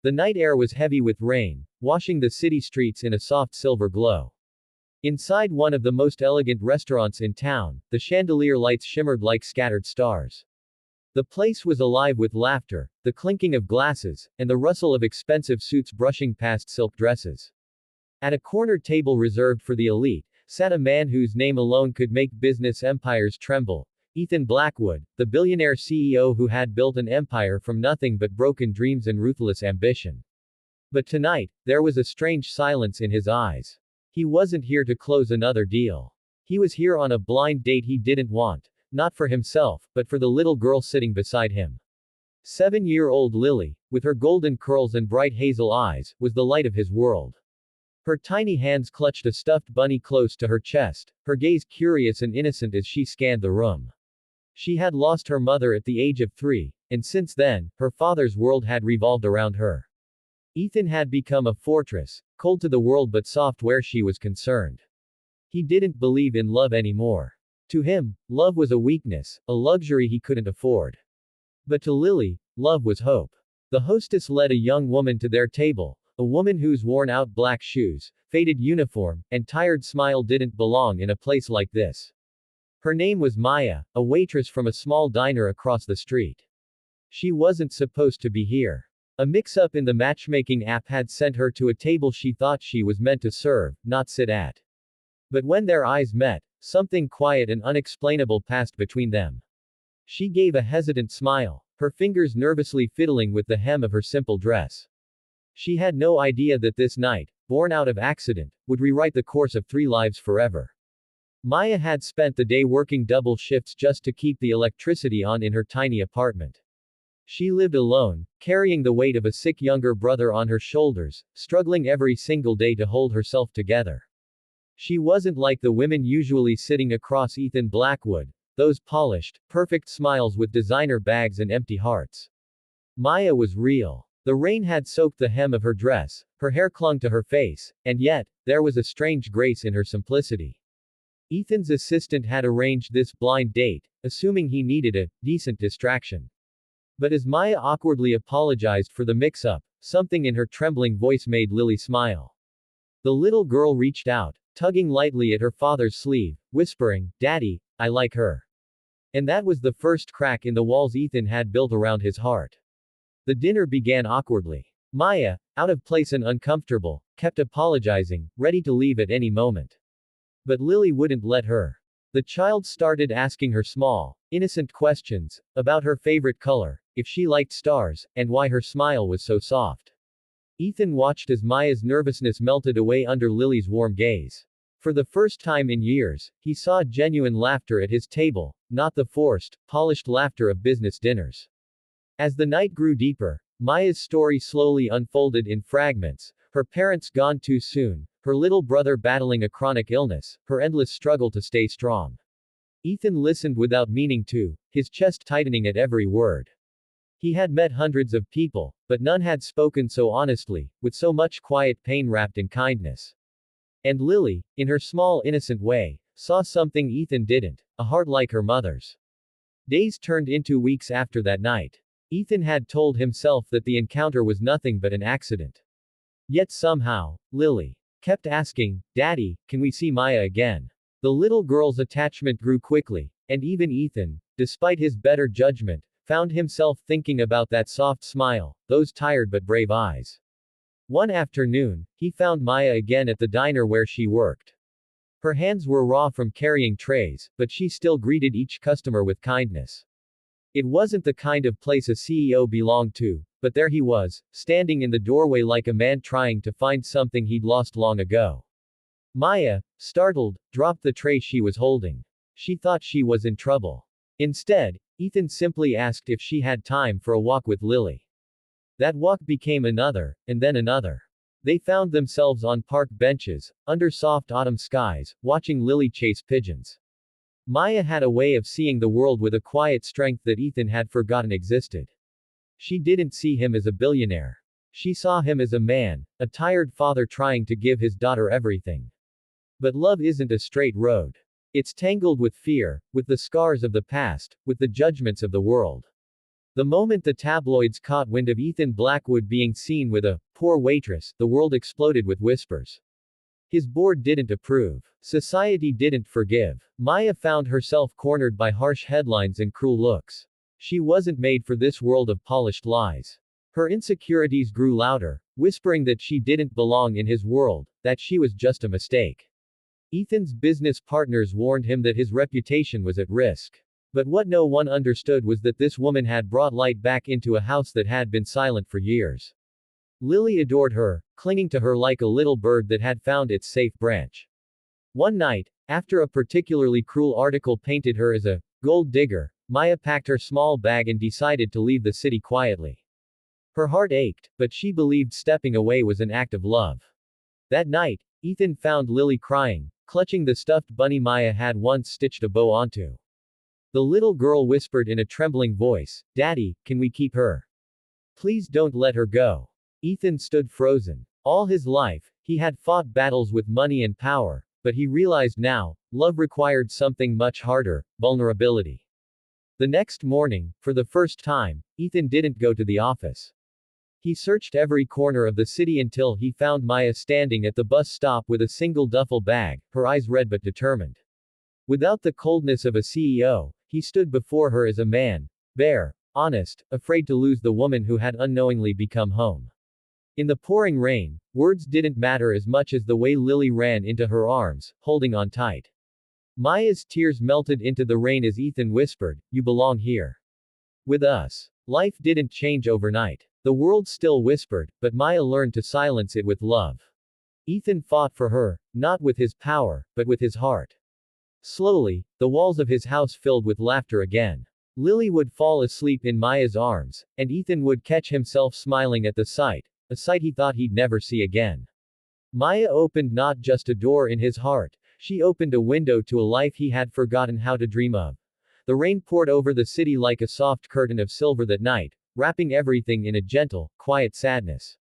The night air was heavy with rain, washing the city streets in a soft silver glow. Inside one of the most elegant restaurants in town, the chandelier lights shimmered like scattered stars. The place was alive with laughter, the clinking of glasses, and the rustle of expensive suits brushing past silk dresses. At a corner table reserved for the elite, sat a man whose name alone could make business empires tremble. Ethan Blackwood, the billionaire CEO who had built an empire from nothing but broken dreams and ruthless ambition. But tonight, there was a strange silence in his eyes. He wasn't here to close another deal. He was here on a blind date he didn't want, not for himself, but for the little girl sitting beside him. 7-year-old Lily, with her golden curls and bright hazel eyes, was the light of his world. Her tiny hands clutched a stuffed bunny close to her chest, her gaze curious and innocent as she scanned the room. She had lost her mother at the age of 3, and since then, her father's world had revolved around her. Ethan had become a fortress, cold to the world but soft where she was concerned. He didn't believe in love anymore. To him, love was a weakness, a luxury he couldn't afford. But to Lily, love was hope. The hostess led a young woman to their table, a woman whose worn-out black shoes, faded uniform, and tired smile didn't belong in a place like this. Her name was Maya, a waitress from a small diner across the street. She wasn't supposed to be here. A mix-up in the matchmaking app had sent her to a table she thought she was meant to serve, not sit at. But when their eyes met, something quiet and unexplainable passed between them. She gave a hesitant smile, her fingers nervously fiddling with the hem of her simple dress. She had no idea that this night, born out of accident, would rewrite the course of 3 lives forever. Maya had spent the day working double shifts just to keep the electricity on in her tiny apartment. She lived alone, carrying the weight of a sick younger brother on her shoulders, struggling every single day to hold herself together. She wasn't like the women usually sitting across Ethan Blackwood, those polished, perfect smiles with designer bags and empty hearts. Maya was real. The rain had soaked the hem of her dress, her hair clung to her face, and yet, there was a strange grace in her simplicity. Ethan's assistant had arranged this blind date, assuming he needed a decent distraction. But as Maya awkwardly apologized for the mix-up, something in her trembling voice made Lily smile. The little girl reached out, tugging lightly at her father's sleeve, whispering, "Daddy, I like her." And that was the first crack in the walls Ethan had built around his heart. The dinner began awkwardly. Maya, out of place and uncomfortable, kept apologizing, ready to leave at any moment. But Lily wouldn't let her. The child started asking her small, innocent questions, about her favorite color, if she liked stars, and why her smile was so soft. Ethan watched as Maya's nervousness melted away under Lily's warm gaze. For the first time in years, he saw genuine laughter at his table, not the forced, polished laughter of business dinners. As the night grew deeper, Maya's story slowly unfolded in fragments, her parents gone too soon, her little brother battling a chronic illness, her endless struggle to stay strong. Ethan listened without meaning to, his chest tightening at every word. He had met hundreds of people, but none had spoken so honestly, with so much quiet pain wrapped in kindness. And Lily, in her small innocent way, saw something Ethan didn't, a heart like her mother's. Days turned into weeks after that night. Ethan had told himself that the encounter was nothing but an accident. Yet somehow, Lily kept asking, "Daddy, can we see Maya again?" The little girl's attachment grew quickly, and even Ethan, despite his better judgment, found himself thinking about that soft smile, those tired but brave eyes. One afternoon, he found Maya again at the diner where she worked. Her hands were raw from carrying trays, but she still greeted each customer with kindness. It wasn't the kind of place a CEO belonged to, but there he was, standing in the doorway like a man trying to find something he'd lost long ago. Maya, startled, dropped the tray she was holding. She thought she was in trouble. Instead, Ethan simply asked if she had time for a walk with Lily. That walk became another, and then another. They found themselves on park benches, under soft autumn skies, watching Lily chase pigeons. Maya had a way of seeing the world with a quiet strength that Ethan had forgotten existed. She didn't see him as a billionaire. She saw him as a man, a tired father trying to give his daughter everything. But love isn't a straight road. It's tangled with fear, with the scars of the past, with the judgments of the world. The moment the tabloids caught wind of Ethan Blackwood being seen with a poor waitress, the world exploded with whispers. His board didn't approve. Society didn't forgive. Maya found herself cornered by harsh headlines and cruel looks. She wasn't made for this world of polished lies. Her insecurities grew louder, whispering that she didn't belong in his world, that she was just a mistake. Ethan's business partners warned him that his reputation was at risk. But what no one understood was that this woman had brought light back into a house that had been silent for years. Lily adored her, clinging to her like a little bird that had found its safe branch. One night, after a particularly cruel article painted her as a gold digger, Maya packed her small bag and decided to leave the city quietly. Her heart ached, but she believed stepping away was an act of love. That night, Ethan found Lily crying, clutching the stuffed bunny Maya had once stitched a bow onto. The little girl whispered in a trembling voice, "Daddy, can we keep her? Please don't let her go." Ethan stood frozen. All his life, he had fought battles with money and power, but he realized now, love required something much harder, vulnerability. The next morning, for the first time, Ethan didn't go to the office. He searched every corner of the city until he found Maya standing at the bus stop with a single duffel bag, her eyes red but determined. Without the coldness of a CEO, he stood before her as a man, bare, honest, afraid to lose the woman who had unknowingly become home. In the pouring rain, words didn't matter as much as the way Lily ran into her arms, holding on tight. Maya's tears melted into the rain as Ethan whispered, "You belong here. With us." Life didn't change overnight. The world still whispered, but Maya learned to silence it with love. Ethan fought for her, not with his power, but with his heart. Slowly, the walls of his house filled with laughter again. Lily would fall asleep in Maya's arms, and Ethan would catch himself smiling at the sight, a sight he thought he'd never see again. Maya opened not just a door in his heart, she opened a window to a life he had forgotten how to dream of. The rain poured over the city like a soft curtain of silver that night, wrapping everything in a gentle, quiet sadness.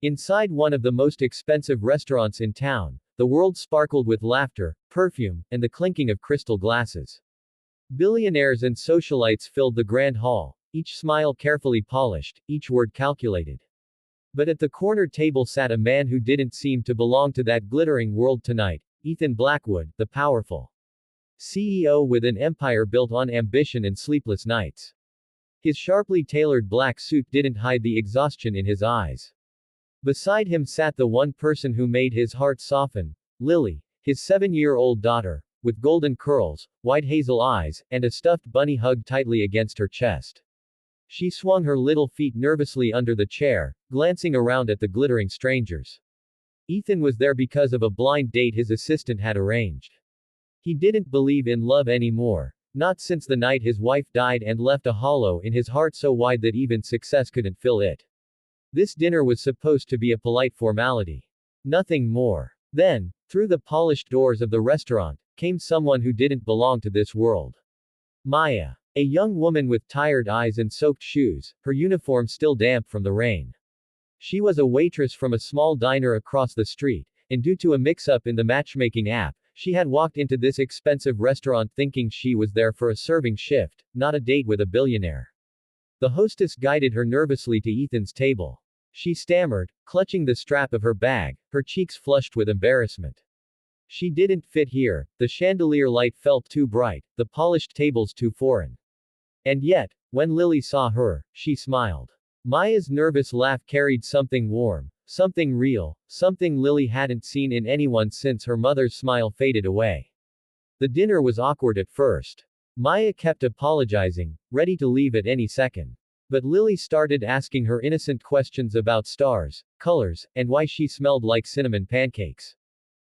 Inside one of the most expensive restaurants in town, the world sparkled with laughter, perfume, and the clinking of crystal glasses. Billionaires and socialites filled the grand hall, each smile carefully polished, each word calculated. But at the corner table sat a man who didn't seem to belong to that glittering world tonight, Ethan Blackwood, the powerful CEO with an empire built on ambition and sleepless nights. His sharply tailored black suit didn't hide the exhaustion in his eyes. Beside him sat the one person who made his heart soften, Lily, his 7-year-old daughter, with golden curls, wide hazel eyes, and a stuffed bunny hugged tightly against her chest. She swung her little feet nervously under the chair, glancing around at the glittering strangers. Ethan was there because of a blind date his assistant had arranged. He didn't believe in love anymore, not since the night his wife died and left a hollow in his heart so wide that even success couldn't fill it. This dinner was supposed to be a polite formality. Nothing more. Then, through the polished doors of the restaurant, came someone who didn't belong to this world. Maya. A young woman with tired eyes and soaked shoes, her uniform still damp from the rain. She was a waitress from a small diner across the street, and due to a mix-up in the matchmaking app, she had walked into this expensive restaurant thinking she was there for a serving shift, not a date with a billionaire. The hostess guided her nervously to Ethan's table. She stammered, clutching the strap of her bag, her cheeks flushed with embarrassment. She didn't fit here, the chandelier light felt too bright, the polished tables too foreign. And yet, when Lily saw her, she smiled. Maya's nervous laugh carried something warm, something real, something Lily hadn't seen in anyone since her mother's smile faded away. The dinner was awkward at first. Maya kept apologizing, ready to leave at any second. But Lily started asking her innocent questions about stars, colors, and why she smelled like cinnamon pancakes.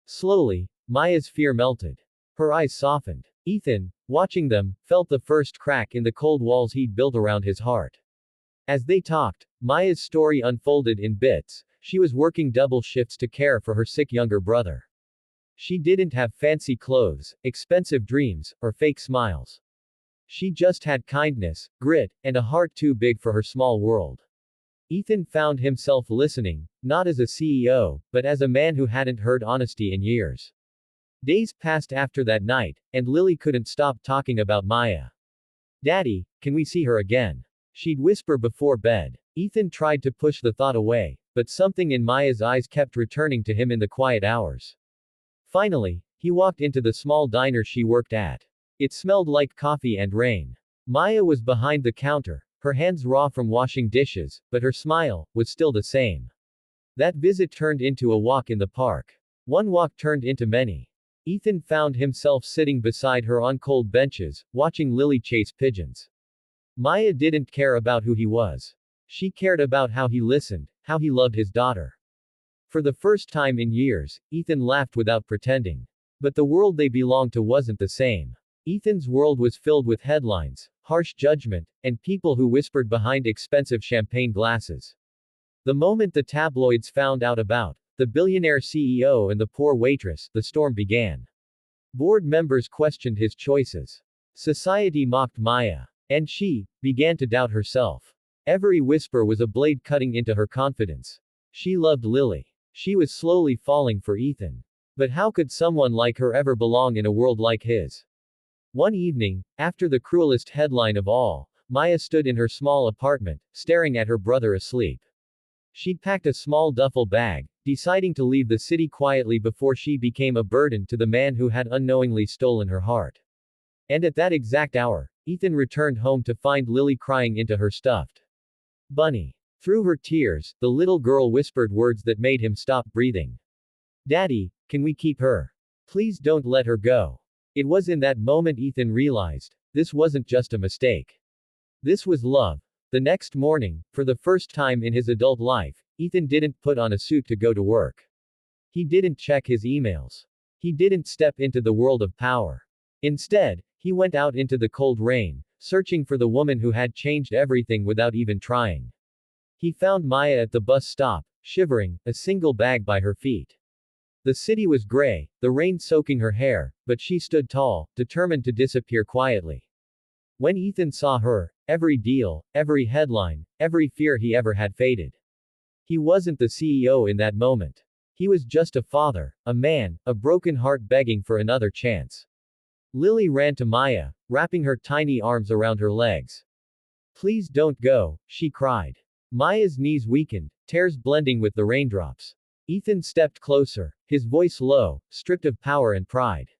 Slowly, Maya's fear melted. Her eyes softened. Ethan, watching them, felt the first crack in the cold walls he'd built around his heart. As they talked, Maya's story unfolded in bits. She was working double shifts to care for her sick younger brother. She didn't have fancy clothes, expensive dreams, or fake smiles. She just had kindness, grit, and a heart too big for her small world. Ethan found himself listening, not as a CEO, but as a man who hadn't heard honesty in years. Days passed after that night, and Lily couldn't stop talking about Maya. "Daddy, can we see her again? she'd whisper before bed. Ethan tried to push the thought away, but something in Maya's eyes kept returning to him in the quiet hours. Finally, he walked into the small diner she worked at. It smelled like coffee and rain. Maya was behind the counter, her hands raw from washing dishes, but her smile was still the same. That visit turned into a walk in the park. One walk turned into many. Ethan found himself sitting beside her on cold benches, watching Lily chase pigeons. Maya didn't care about who he was. She cared about how he listened, how he loved his daughter. For the first time in years, Ethan laughed without pretending. But the world they belonged to wasn't the same. Ethan's world was filled with headlines, harsh judgment, and people who whispered behind expensive champagne glasses. The moment the tabloids found out about the billionaire CEO and the poor waitress, the storm began. Board members questioned his choices. Society mocked Maya. And she began to doubt herself. Every whisper was a blade cutting into her confidence. She loved Lily. She was slowly falling for Ethan. But how could someone like her ever belong in a world like his? One evening, after the cruelest headline of all, Maya stood in her small apartment, staring at her brother asleep. She'd packed a small duffel bag, deciding to leave the city quietly before she became a burden to the man who had unknowingly stolen her heart. And at that exact hour, Ethan returned home to find Lily crying into her stuffed bunny. Through her tears, the little girl whispered words that made him stop breathing. "Daddy, can we keep her? Please don't let her go." It was in that moment Ethan realized, this wasn't just a mistake. This was love. The next morning, for the first time in his adult life, Ethan didn't put on a suit to go to work. He didn't check his emails. He didn't step into the world of power. Instead, he went out into the cold rain, searching for the woman who had changed everything without even trying. He found Maya at the bus stop, shivering, a single bag by her feet. The city was gray, the rain soaking her hair, but she stood tall, determined to disappear quietly. When Ethan saw her, every deal, every headline, every fear he ever had faded. He wasn't the CEO in that moment. He was just a father, a man, a broken heart begging for another chance. Lily ran to Maya, wrapping her tiny arms around her legs. "Please don't go," she cried. Maya's knees weakened, tears blending with the raindrops. Ethan stepped closer, his voice low, stripped of power and pride.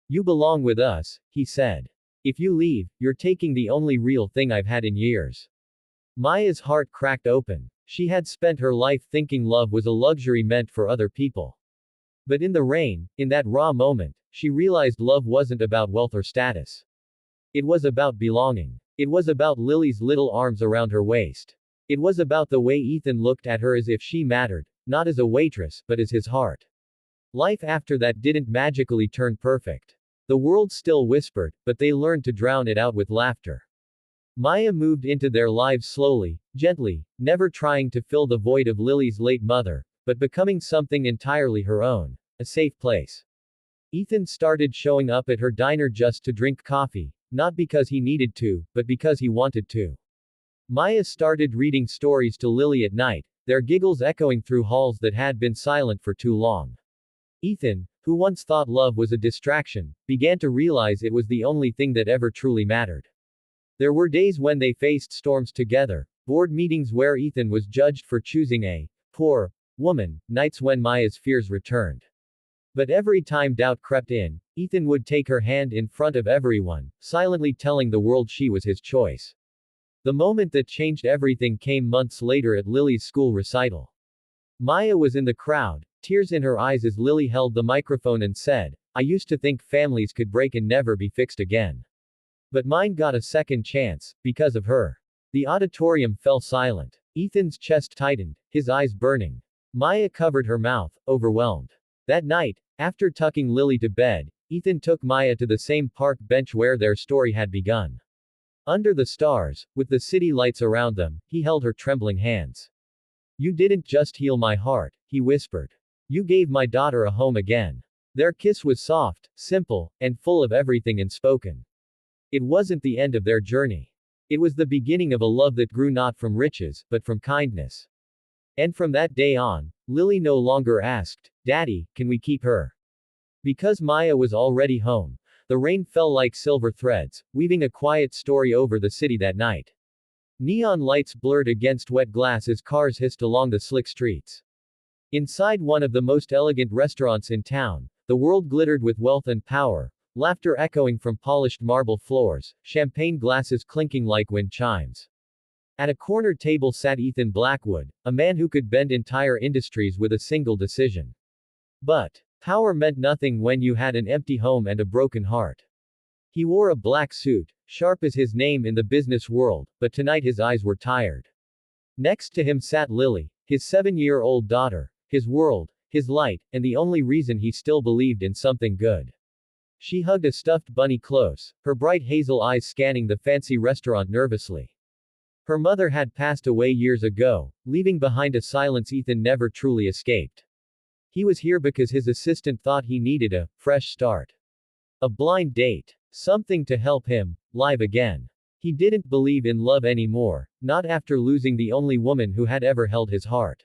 "You belong with us," he said. "If you leave, you're taking the only real thing I've had in years." Maya's heart cracked open. She had spent her life thinking love was a luxury meant for other people. But in the rain, in that raw moment, she realized love wasn't about wealth or status. It was about belonging. It was about Lily's little arms around her waist. It was about the way Ethan looked at her as if she mattered, not as a waitress, but as his heart. Life after that didn't magically turn perfect. The world still whispered, but they learned to drown it out with laughter. Maya moved into their lives slowly, gently, never trying to fill the void of Lily's late mother, but becoming something entirely her own, a safe place. Ethan started showing up at her diner just to drink coffee, not because he needed to, but because he wanted to. Maya started reading stories to Lily at night, their giggles echoing through halls that had been silent for too long. Ethan, who once thought love was a distraction, began to realize it was the only thing that ever truly mattered. There were days when they faced storms together, board meetings where Ethan was judged for choosing a poor woman, nights when Maya's fears returned. But every time doubt crept in, Ethan would take her hand in front of everyone, silently telling the world she was his choice. The moment that changed everything came months later at Lily's school recital. Maya was in the crowd, tears in her eyes as Lily held the microphone and said, "I used to think families could break and never be fixed again. But mine got a second chance, because of her." The auditorium fell silent. Ethan's chest tightened, his eyes burning. Maya covered her mouth, overwhelmed. That night, after tucking Lily to bed, Ethan took Maya to the same park bench where their story had begun. Under the stars, with the city lights around them, he held her trembling hands. "You didn't just heal my heart," he whispered. "You gave my daughter a home again." Their kiss was soft, simple, and full of everything unspoken. It wasn't the end of their journey. It was the beginning of a love that grew not from riches, but from kindness. And from that day on, Lily no longer asked, "Daddy, can we keep her?" Because Maya was already home. The rain fell like silver threads, weaving a quiet story over the city that night. Neon lights blurred against wet glass as cars hissed along the slick streets. Inside one of the most elegant restaurants in town, the world glittered with wealth and power, laughter echoing from polished marble floors, champagne glasses clinking like wind chimes. At a corner table sat Ethan Blackwood, a man who could bend entire industries with a single decision. But power meant nothing when you had an empty home and a broken heart. He wore a black suit, sharp as his name in the business world, but tonight his eyes were tired. Next to him sat Lily, his 7-year-old daughter, his world, his light, and the only reason he still believed in something good. She hugged a stuffed bunny close, her bright hazel eyes scanning the fancy restaurant nervously. Her mother had passed away years ago, leaving behind a silence Ethan never truly escaped. He was here because his assistant thought he needed a fresh start. A blind date. Something to help him live again. He didn't believe in love anymore, not after losing the only woman who had ever held his heart.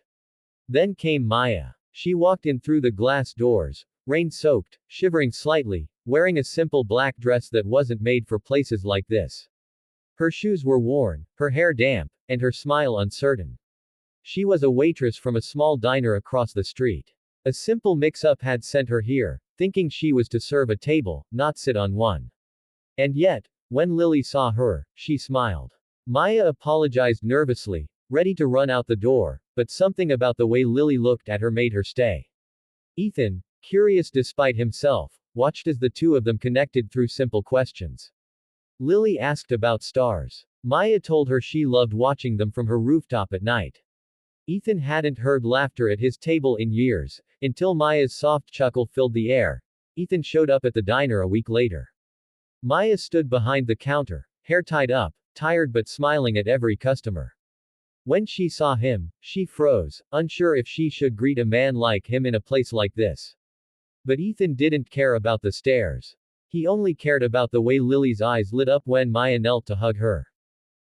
Then came Maya. She walked in through the glass doors, rain-soaked, shivering slightly, wearing a simple black dress that wasn't made for places like this. Her shoes were worn, her hair damp, and her smile uncertain. She was a waitress from a small diner across the street. A simple mix-up had sent her here, thinking she was to serve a table, not sit on one. And yet, when Lily saw her, she smiled. Maya apologized nervously, ready to run out the door, but something about the way Lily looked at her made her stay. Ethan, curious despite himself, watched as the two of them connected through simple questions. Lily asked about stars. Maya told her she loved watching them from her rooftop at night. Ethan hadn't heard laughter at his table in years, until Maya's soft chuckle filled the air. Ethan showed up at the diner a week later. Maya stood behind the counter, hair tied up, tired but smiling at every customer. When she saw him, she froze, unsure if she should greet a man like him in a place like this. But Ethan didn't care about the stares. He only cared about the way Lily's eyes lit up when Maya knelt to hug her.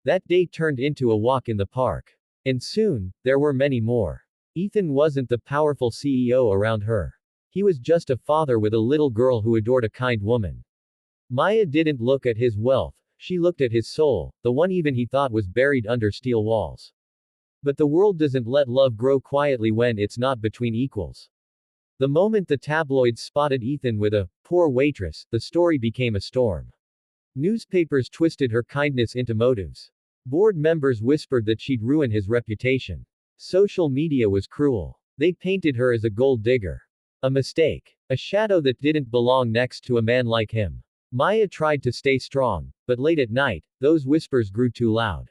That day turned into a walk in the park. And soon, there were many more. Ethan wasn't the powerful CEO around her. He was just a father with a little girl who adored a kind woman. Maya didn't look at his wealth, she looked at his soul, the one even he thought was buried under steel walls. But the world doesn't let love grow quietly when it's not between equals. The moment the tabloids spotted Ethan with a poor waitress, the story became a storm. Newspapers twisted her kindness into motives. Board members whispered that she'd ruin his reputation. Social media was cruel. They painted her as a gold digger. A mistake. A shadow that didn't belong next to a man like him. Maya tried to stay strong, but late at night, those whispers grew too loud.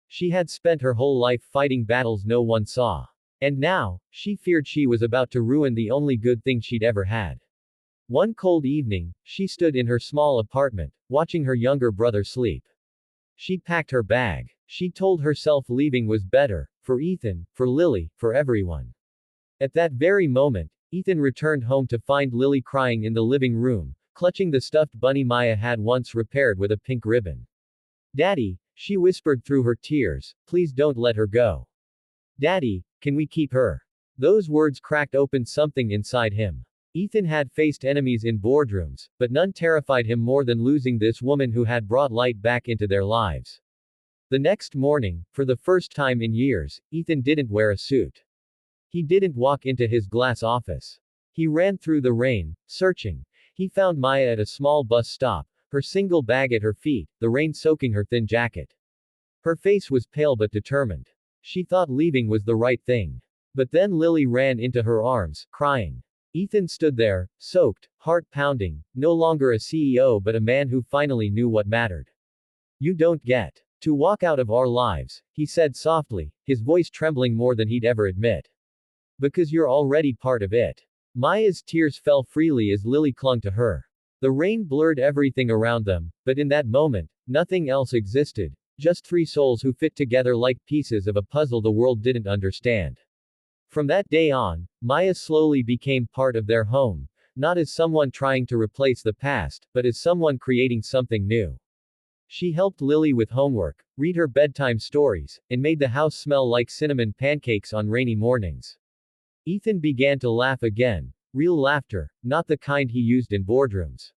She had spent her whole life fighting battles no one saw. And now, she feared she was about to ruin the only good thing she'd ever had. One cold evening, she stood in her small apartment, watching her younger brother sleep. She packed her bag. She told herself leaving was better, for Ethan, for Lily, for everyone. At that very moment, Ethan returned home to find Lily crying in the living room, clutching the stuffed bunny Maya had once repaired with a pink ribbon. Daddy, she whispered through her tears, please don't let her go. Daddy, can we keep her? Those words cracked open something inside him. Ethan had faced enemies in boardrooms, but none terrified him more than losing this woman who had brought light back into their lives. The next morning, for the first time in years, Ethan didn't wear a suit. He didn't walk into his glass office. He ran through the rain, searching. He found Maya at a small bus stop, her single bag at her feet, the rain soaking her thin jacket. Her face was pale but determined. She thought leaving was the right thing. But then Lily ran into her arms, crying. Ethan stood there, soaked, heart pounding, no longer a CEO but a man who finally knew what mattered. You don't get to walk out of our lives, he said softly, his voice trembling more than he'd ever admit. Because you're already part of it. Maya's tears fell freely as Lily clung to her. The rain blurred everything around them, but in that moment, nothing else existed, just three souls who fit together like pieces of a puzzle the world didn't understand. From that day on, Maya slowly became part of their home, not as someone trying to replace the past, but as someone creating something new. She helped Lily with homework, read her bedtime stories, and made the house smell like cinnamon pancakes on rainy mornings. Ethan began to laugh again, real laughter, not the kind he used in boardrooms.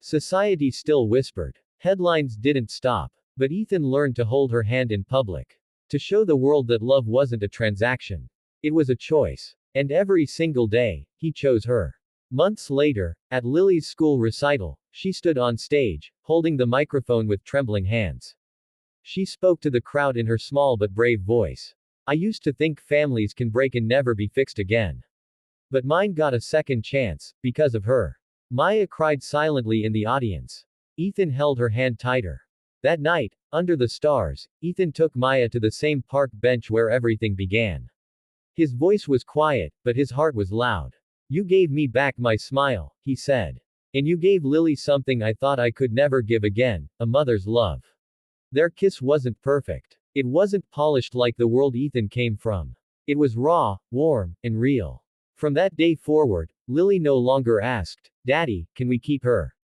Society still whispered. Headlines didn't stop. But Ethan learned to hold her hand in public. To show the world that love wasn't a transaction. It was a choice. And every single day, he chose her. Months later, at Lily's school recital, she stood on stage, holding the microphone with trembling hands. She spoke to the crowd in her small but brave voice. I used to think families can break and never be fixed again. But mine got a second chance, because of her. Maya cried silently in the audience. Ethan held her hand tighter. That night, under the stars, Ethan took Maya to the same park bench where everything began. His voice was quiet, but his heart was loud. You gave me back my smile, he said. And you gave Lily something I thought I could never give again, a mother's love. Their kiss wasn't perfect. It wasn't polished like the world Ethan came from. It was raw, warm, and real. From that day forward, Lily no longer asked, Daddy, can we keep her?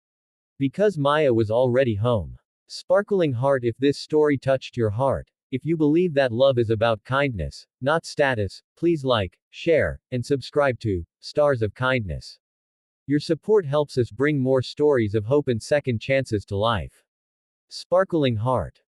Because Maya was already home. Sparkling heart, if this story touched your heart, if you believe that love is about kindness, not status, please like, share, and subscribe to Stars of Kindness. Your support helps us bring more stories of hope and second chances to life. Sparkling heart.